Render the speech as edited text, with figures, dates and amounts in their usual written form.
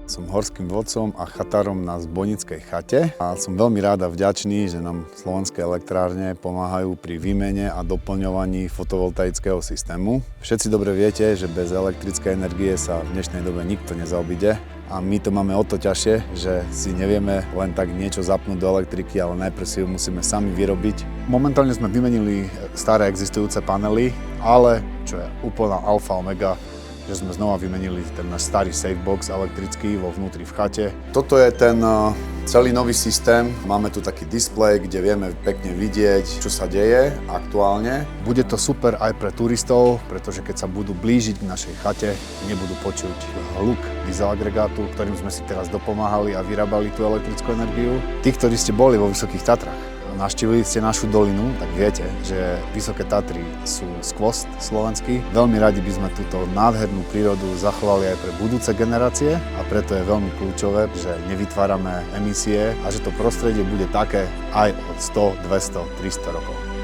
Som horským vodcom a chatárom na Zbojnickej chate a som veľmi rád a vďačný, že nám slovenské elektrárne pomáhajú pri výmene a doplňovaní fotovoltaického systému. Všetci dobre viete, že bez elektrickej energie sa v dnešnej dobe nikto nezaobíde. A my to máme o to ťažšie, že si nevieme len tak niečo zapnúť do elektriky, ale najprv si ju musíme sami vyrobiť. Momentálne sme vymenili staré existujúce panely, ale čo je úplná alfa omega, že sme znova vymenili ten náš starý safebox elektrický vo vnútri v chate. Toto je ten celý nový systém. Máme tu taký displej, kde vieme pekne vidieť, čo sa deje aktuálne. Bude to super aj pre turistov, pretože keď sa budú blížiť k našej chate, nebudú počuť hluk dieselagregátu, ktorým sme si teraz dopomáhali a vyrábali tú elektrickú energiu. Tí, ktorí ste boli vo Vysokých Tatrách, navštívili ste našu dolinu, tak viete, že Vysoké Tatry sú skvost slovenský. Veľmi radi by sme túto nádhernú prírodu zachovali aj pre budúce generácie a preto je veľmi kľúčové, že nevytvárame emisie a že to prostredie bude také aj od 100, 200, 300 rokov.